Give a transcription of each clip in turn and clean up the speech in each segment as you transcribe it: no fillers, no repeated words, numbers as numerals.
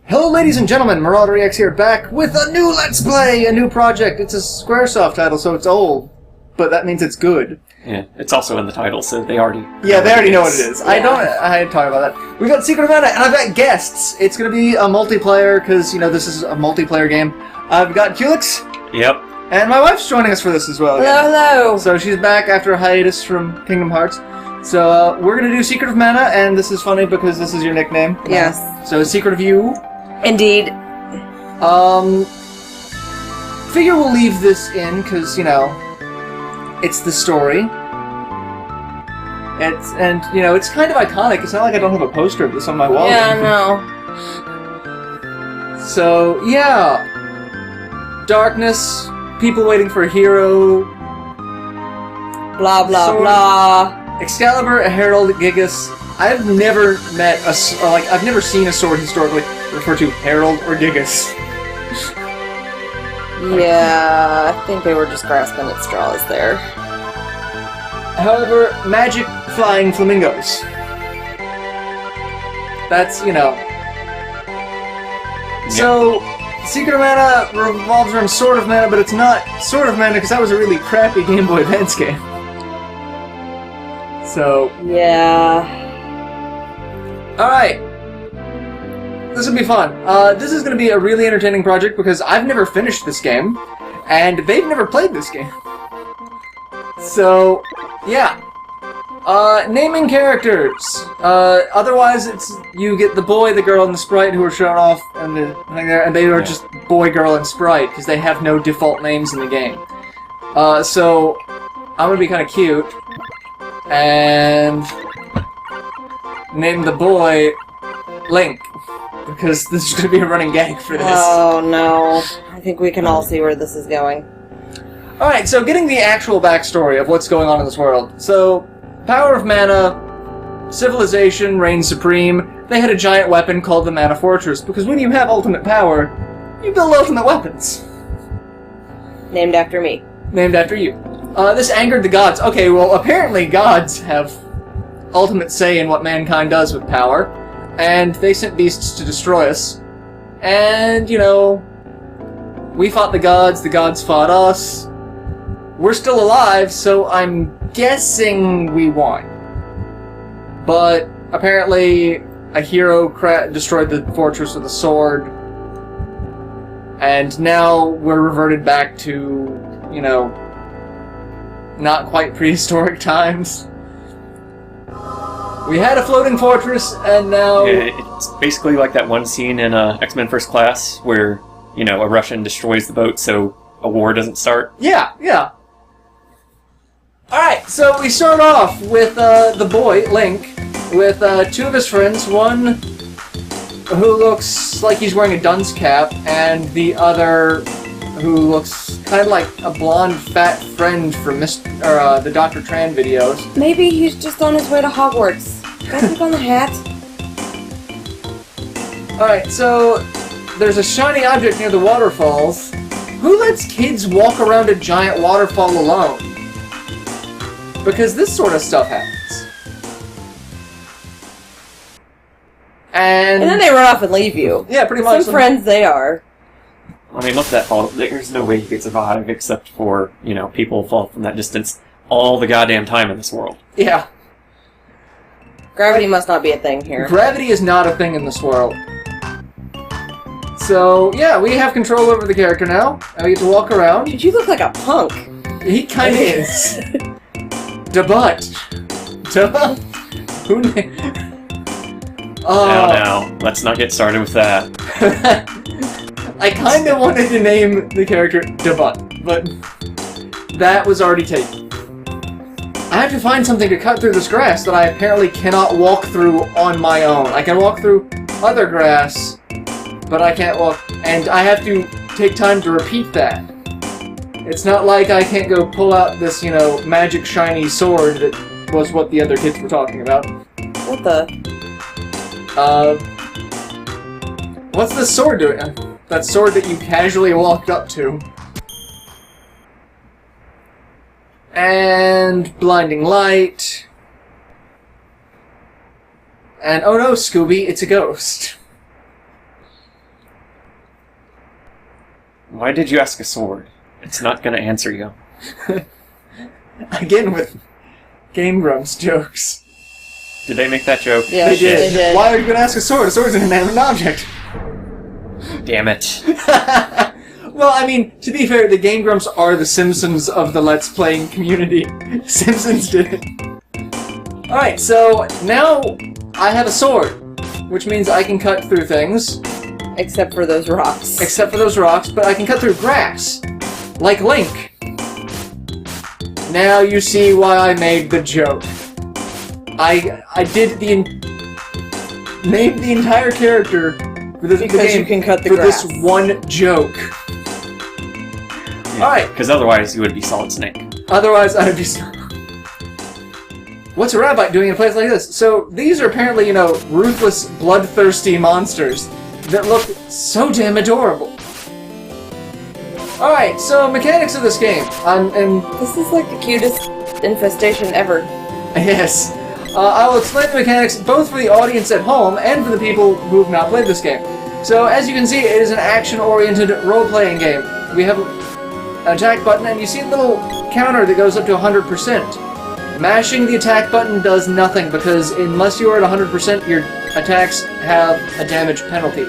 Hello ladies and gentlemen, MarauderEX here, back with a new Let's Play, a new project. It's a Squaresoft title, so it's old, but that means it's good. Yeah, it's also in the title, so they already know what it is. Yeah. I had to talk about that. We got Secret of Mana, and I've got guests. It's going to be a multiplayer, because, you know, this is a multiplayer game. I've got Culex. Yep. And my wife's joining us for this as well. Hello, hello. So she's back after a hiatus from Kingdom Hearts. So we're going to do Secret of Mana, and this is funny because this is your nickname. Yes. So Secret of You. Indeed. Figure we'll leave this in, because, you know, it's the story. And, you know, it's kind of iconic. It's not like I don't have a poster of this on my wall. Yeah, no. So, yeah. Darkness, people waiting for a hero. Blah, blah, Sword. blah. Excalibur, a herald, Gigas. I've never met I've never seen a sword historically referred to herald or Gigas. Yeah, I think they were just grasping at straws there. However, magic flying flamingos. That's, you know. Yep. So, Secret of Mana revolves around Sword of Mana, but it's not Sword of Mana because that was a really crappy Game Boy Advance game. So, yeah. alright. This will be fun. This is going to be a really entertaining project because I've never finished this game, and they've never played this game. So, yeah. Naming characters. Otherwise, it's you get the boy, the girl, and the sprite who are shown off, and they are just boy, girl, and sprite because they have no default names in the game. So I'm gonna be kind of cute and name the boy Link because this is gonna be a running gag for this. Oh no. I think we can all see where this is going. Alright, so getting the actual backstory of what's going on in this world. So, Power of Mana, civilization reigns supreme. They had a giant weapon called the Mana Fortress, because when you have ultimate power, you build ultimate weapons. Named after me. Named after you. This angered the gods. Okay, well, apparently gods have ultimate say in what mankind does with power, and they sent beasts to destroy us. And, you know, we fought the gods fought us. We're still alive, so I'm guessing we won. But apparently a hero destroyed the fortress with a sword, and now we're reverted back to, you know, not quite prehistoric times. We had a floating fortress, and now... Yeah, it's basically like that one scene in X-Men First Class where, you know, a Russian destroys the boat so a war doesn't start. Yeah, yeah. Alright, so we start off with the boy, Link, with two of his friends, one who looks like he's wearing a dunce cap, and the other who looks kind of like a blonde, fat friend from the Dr. Tran videos. Maybe he's just on his way to Hogwarts. Don't click on the hat. Alright, so there's a shiny object near the waterfalls. Who lets kids walk around a giant waterfall alone? Because this sort of stuff happens. And then they run off and leave you. Yeah, pretty much. Some friends they are. I mean, look at that fall. There's no way you could survive except for, you know, people fall from that distance all the goddamn time in this world. Yeah. Gravity must not be a thing here. Gravity is not a thing in this world. So, yeah, we have control over the character now. And we get to walk around. Dude, you look like a punk. He kinda is. Da butt. Da. Who Now, let's not get started with that. I kinda wanted to name the character Da butt, but that was already taken. I have to find something to cut through this grass that I apparently cannot walk through on my own. I can walk through other grass, but I can't walk, and I have to take time to repeat that. It's not like I can't go pull out this, you know, magic shiny sword that was what the other kids were talking about. What the? What's this sword doing? That sword that you casually walked up to. And blinding light. And oh no, Scooby, it's a ghost. Why did you ask a sword? It's not gonna answer you. Again with Game Grumps jokes. Did they make that joke? Yeah, They did. They did. Why are you going to ask a sword? A sword's an inanimate object. Damn it. Well, I mean, to be fair, the Game Grumps are the Simpsons of the Let's Playing community. Simpsons did it. Alright, so now I have a sword, which means I can cut through things. Except for those rocks. Except for those rocks, but I can cut through grass. Like Link. Now you see why I made the joke. I did named the entire character for this Because game you can cut the for grass. this one joke. Alright. Because otherwise you would be Solid Snake. Otherwise, I would be... What's a rabbit doing in a place like this? So, these are apparently, ruthless, bloodthirsty monsters that look so damn adorable. Alright, so mechanics of this game. And This is like the cutest infestation ever. yes. I will explain the mechanics both for the audience at home and for the people who have not played this game. So, as you can see, it is an action-oriented role-playing game. We have an attack button, and you see a little counter that goes up to 100%. Mashing the attack button does nothing, because unless you are at 100%, your attacks have a damage penalty.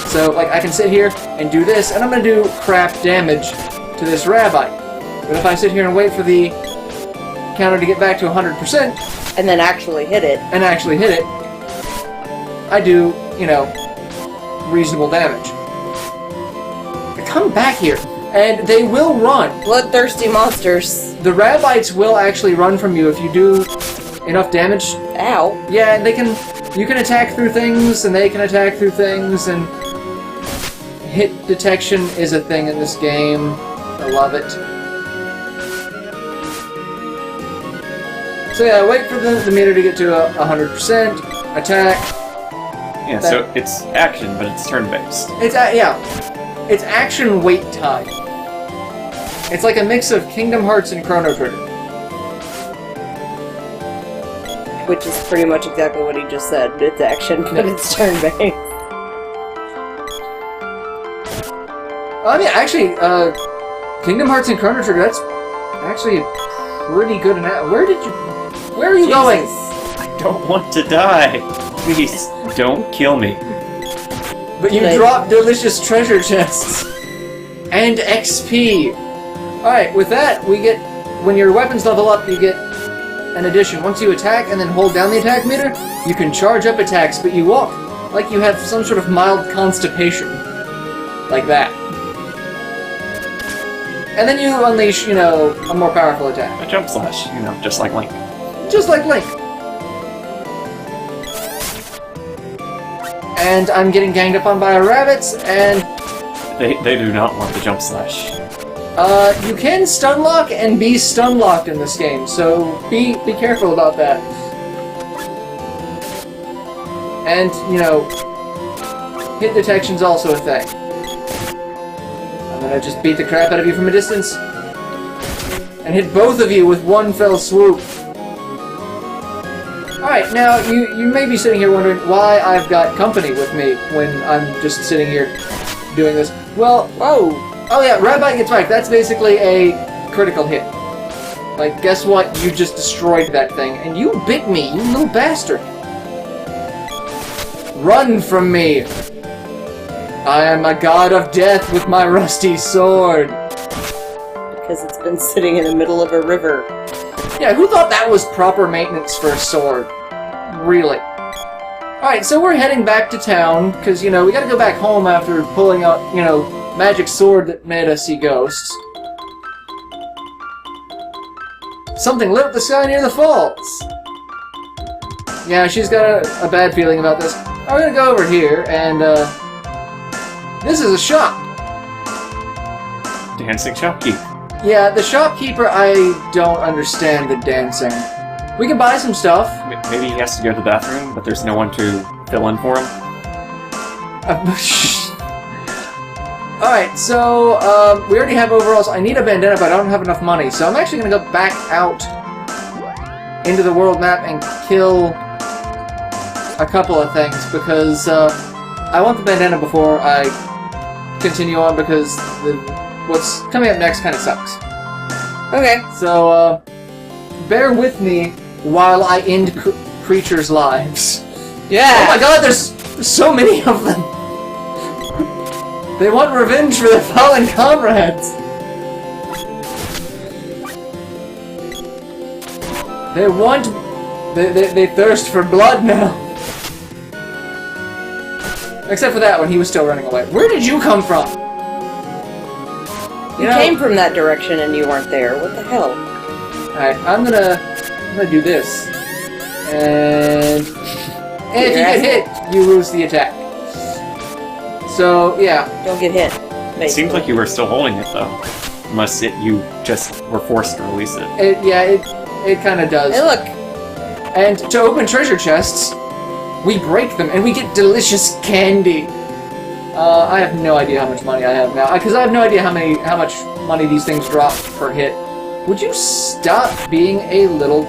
So, like, I can sit here and do this, and I'm going to do crap damage to this rabbi. But if I sit here and wait for the counter to get back to 100%, And then actually hit it. and actually hit it, I do, reasonable damage. Come back here, and they will run. Bloodthirsty monsters. The rabbites will actually run from you if you do enough damage. Ow. Yeah, you can attack through things, and they can attack through things, and hit detection is a thing in this game. I love it. So yeah, wait for the meter to get to 100%, attack. Yeah, so it's action, but it's turn-based. It's action wait time. It's like a mix of Kingdom Hearts and Chrono Trigger. Which is pretty much exactly what he just said. It's action, but it's turn-based. I mean, actually, Kingdom Hearts and Chrono Trigger, that's actually pretty good. Where are you going? I don't want to die. Please, don't kill me. But you drop delicious treasure chests. And XP. Alright, with that, we get... When your weapons level up, you get an addition. Once you attack and then hold down the attack meter, you can charge up attacks, but you walk like you have some sort of mild constipation. Like that. And then you unleash, a more powerful attack. A jump slash, just like Link. Just like Link. And I'm getting ganged up on by rabbits, and... They do not want the jump slash. You can stun lock and be stun locked in this game, so be careful about that. And, hit detection's also a thing. I'm gonna just beat the crap out of you from a distance. And hit both of you with one fell swoop. Alright, now, you may be sitting here wondering why I've got company with me when I'm just sitting here doing this. Well, oh yeah, Rabbi gets back. That's basically a critical hit. Like, guess what? You just destroyed that thing, and you bit me, you little bastard. Run from me! I am a god of death with my rusty sword. Because it's been sitting in the middle of a river. Yeah, who thought that was proper maintenance for a sword? Really. Alright, so we're heading back to town, because, we gotta go back home after pulling out, magic sword that made us see ghosts. Something lit up the sky near the falls. Yeah, she's got a bad feeling about this. I'm gonna go over here, and, this is a shop. Dancing shopkeep. Yeah, the shopkeeper, I don't understand the dancing. We can buy some stuff. Maybe he has to go to the bathroom, but there's no one to fill in for him. Alright, so, we already have overalls. I need a bandana, but I don't have enough money. So I'm actually going to go back out into the world map and kill a couple of things, because, I want the bandana before I continue on because what's coming up next kind of sucks. Okay. So, bear with me while I end creatures' lives. Yeah. Oh my god, there's so many of them! They want revenge for their fallen comrades! They want... They thirst for blood now. Except for that one, he was still running away. Where did you come from? You came from that direction and you weren't there. What the hell? Alright, I'm gonna do this. And if you get hit, you lose the attack. So, yeah. Don't get hit. It seems like you were still holding it, though. Unless you just were forced to release it. It kind of does. Hey, look! And to open treasure chests, we break them and we get delicious candy. I have no idea how much money I have now, because I have no idea how much money these things drop per hit. Would you stop being a little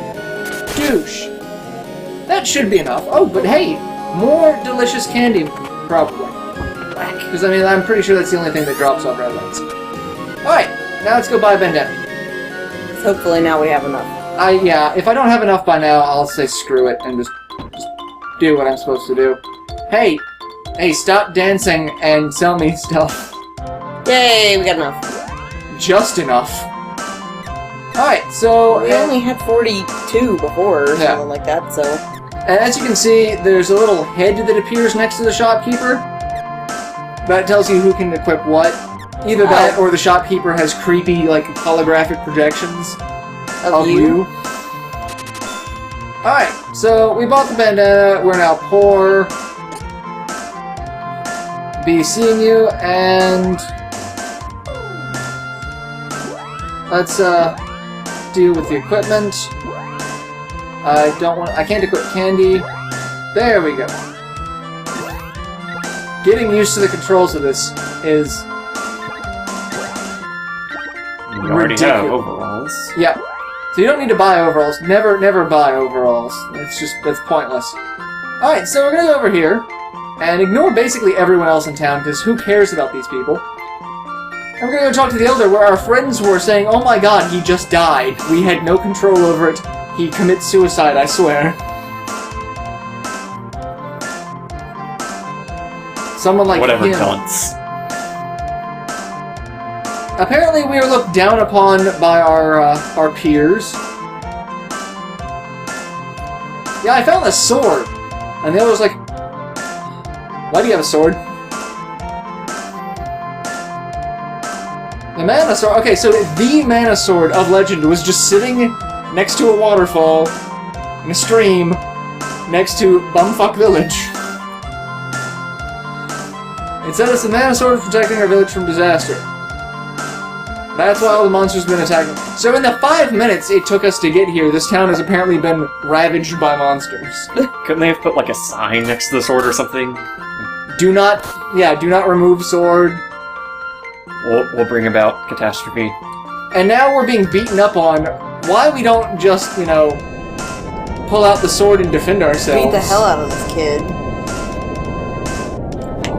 douche? That should be enough. Oh, but hey, more delicious candy, probably. Because, I mean, I'm pretty sure that's the only thing that drops on red lights. Alright, now let's go buy a bandana. Hopefully now we have enough. Yeah, if I don't have enough by now, I'll say screw it and just do what I'm supposed to do. Hey, stop dancing and sell me stuff. Yay, we got enough. Just enough. Alright, so... We only had 42 before, or something like that, so... And as you can see, there's a little head that appears next to the shopkeeper. That tells you who can equip what. Either that, or the shopkeeper has creepy, like, holographic projections of you. Alright, so we bought the bandana, we're now poor. Be seeing you, and... let's, deal with the equipment. I can't equip candy. There we go. Getting used to the controls of this is... You already have overalls. Yeah. So you don't need to buy overalls. Never buy overalls. That's pointless. Alright, so we're gonna go over here and ignore basically everyone else in town, because who cares about these people? And we're gonna go talk to the Elder, where our friends were saying, oh my god, he just died. We had no control over it. He commits suicide, I swear. Someone like whatever him. dunce. Apparently we are looked down upon by our peers. Yeah, I found a sword. And the other was like, why do you have a sword? The mana sword. Okay, so the mana sword of legend was just sitting next to a waterfall in a stream next to Bumfuck Village. It said it's the mana sword protecting our village from disaster. That's why all the monsters have been attacking. So in the 5 minutes it took us to get here, this town has apparently been ravaged by monsters. Couldn't they have put like a sign next to the sword or something? Do not remove sword. We'll bring about catastrophe. And now we're being beaten up on. Why we don't just, pull out the sword and defend ourselves? Beat the hell out of this kid.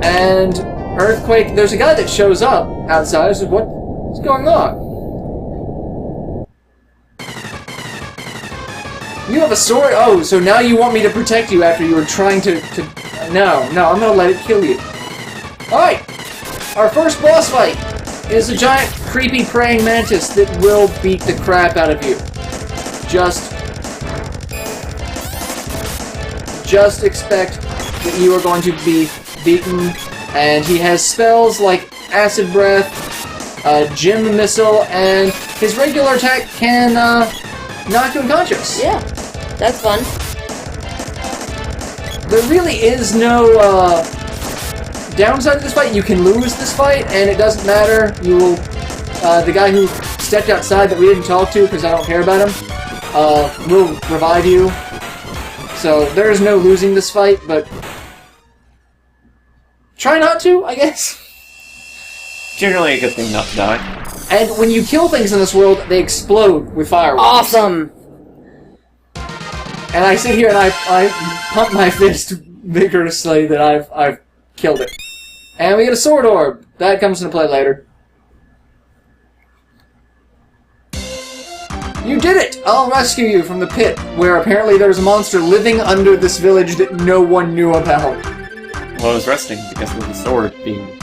And Earthquake, there's a guy that shows up outside. Says, what's going on? You have a sword? Oh, so now you want me to protect you after you were trying to... No, I'm gonna let it kill you. Alright! Our first boss fight is a giant, creepy, praying mantis that will beat the crap out of you. Just expect that you are going to be beaten, and he has spells like Acid Breath, Gem Missile, and his regular attack can knock you unconscious. Yeah, that's fun. There really is no downside to this fight. You can lose this fight, and it doesn't matter. You will. The guy who stepped outside that we didn't talk to because I don't care about him will revive you. So there is no losing this fight, but try not to, I guess. Generally a good thing not to die. And when you kill things in this world, they explode with fireworks. Awesome! And I sit here and I pump my fist vigorously that I've killed it. And we get a sword orb. That comes into play later. You did it! I'll rescue you from the pit, where apparently there's a monster living under this village that no one knew about. Well, I was resting because of the sword being...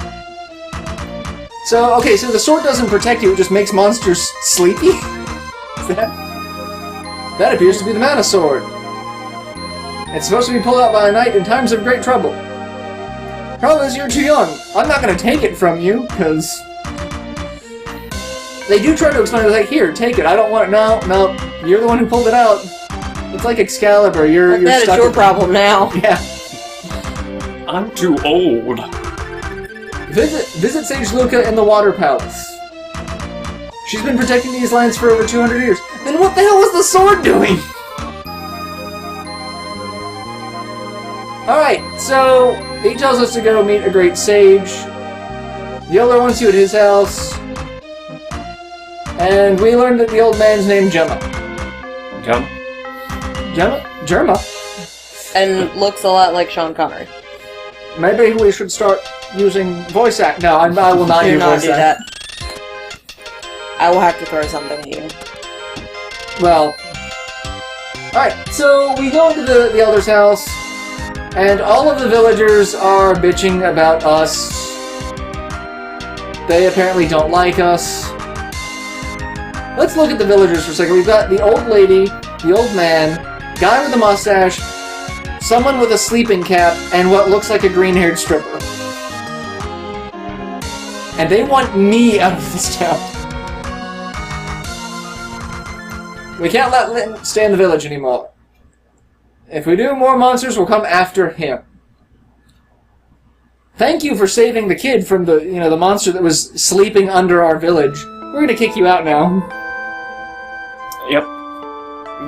So, okay, so the sword doesn't protect you, it just makes monsters sleepy? That appears to be the mana sword. It's supposed to be pulled out by a knight in times of great trouble. Problem is, you're too young. I'm not going to take it from you, because... They do try to explain it, like, here, take it. I don't want it. No, you're the one who pulled it out. It's like Excalibur. You're that stuck is your problem now. Yeah. I'm too old. Visit Sage Luca in the Water Palace. She's been protecting these lands for over 200 years. Then what the hell was the sword doing? Alright, so he tells us to go meet a great sage. The elder wants you at his house. And we learned that the old man's named Gemma. Gemma? And looks a lot like Sean Connery. Maybe we should start using voice act. No, I will not use voice act. I will have to throw something at you. Well, alright, so we go into the elder's house, and all of the villagers are bitching about us. They apparently don't like us. Let's look at the villagers for a second. We've got the old lady, the old man, guy with a mustache, someone with a sleeping cap, and what looks like a green-haired stripper. And they want me out of this town. We can't let Lynn stay in the village anymore. If we do, more monsters will come after him. Thank you for saving the kid from the monster that was sleeping under our village. We're gonna kick you out now. Yep.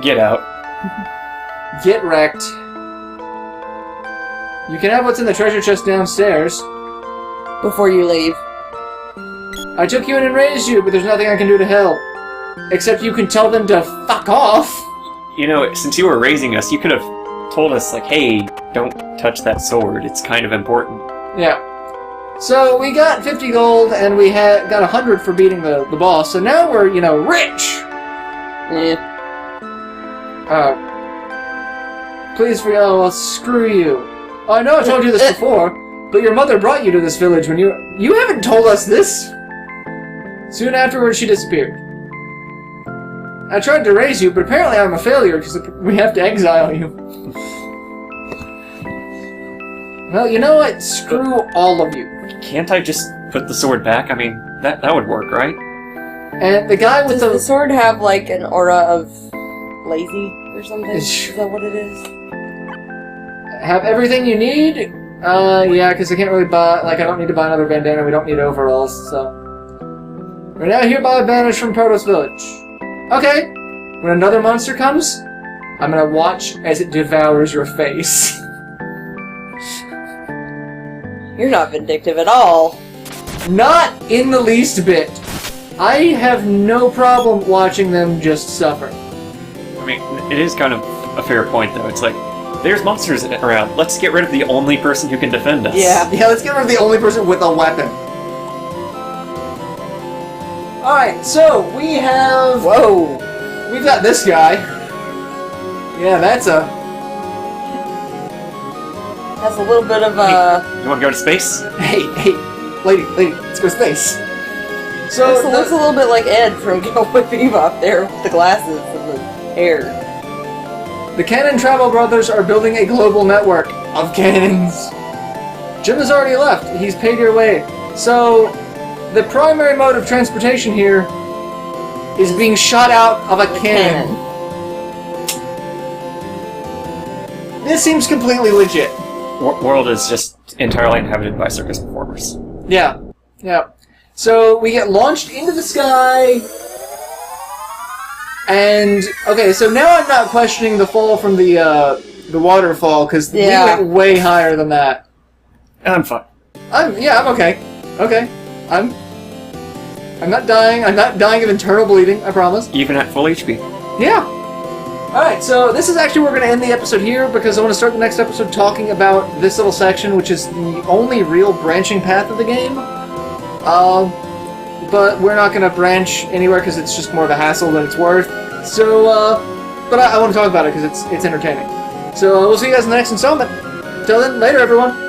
Get out. Get wrecked. You can have what's in the treasure chest downstairs. Before you leave. I took you in and raised you, but there's nothing I can do to help. Except you can tell them to fuck off. You know, since you were raising us, you could have told us, like, hey, don't touch that sword. It's kind of important. Yeah. So we got 50 gold, and we got 100 for beating the boss, so now we're, rich! Yeah. Please, well, screw you. Oh, I know I told you this before, but your mother brought you to this village when you haven't told us this! Soon afterwards, she disappeared. I tried to raise you, but apparently I'm a failure because we have to exile you. Well, you know what? Screw all of you. Can't I just put the sword back? I mean, that would work, right? And the guy with Does the sword have, like, an aura of lazy or something? Is that what it is? Have everything you need? Yeah, because I can't really buy... I don't need to buy another bandana, we don't need overalls, so... We're now hereby banished from Protos Village. Okay, when another monster comes, I'm gonna watch as it devours your face. You're not vindictive at all. Not in the least bit. I have no problem watching them just suffer. I mean, it is kind of a fair point, though. It's like, there's monsters around. Let's get rid of the only person who can defend us. Yeah. Yeah, let's get rid of the only person with a weapon. Alright, so we have... Whoa. We've got this guy. Yeah, that's a... Has a little bit of Hey, you want to go to space? Hey, lady, let's go to space. So looks a little bit like Ed from Cowboy Bebop there with the glasses and the hair. The Canon Travel Brothers are building a global network of cannons. Jim has already left. He's paid your way. So, the primary mode of transportation here is being shot out of a cannon. This seems completely legit. World is just entirely inhabited by circus performers. Yeah. So we get launched into the sky, and okay. So now I'm not questioning the fall from the waterfall because we went way higher than that. I'm fine. I'm okay. Okay, I'm not dying. I'm not dying of internal bleeding. I promise. Even at full HP. Yeah. Alright, so this is actually where we're going to end the episode here because I want to start the next episode talking about this little section, which is the only real branching path of the game. But we're not going to branch anywhere because it's just more of a hassle than it's worth. So, but I want to talk about it because it's entertaining. So we'll see you guys in the next installment. Till then, later everyone!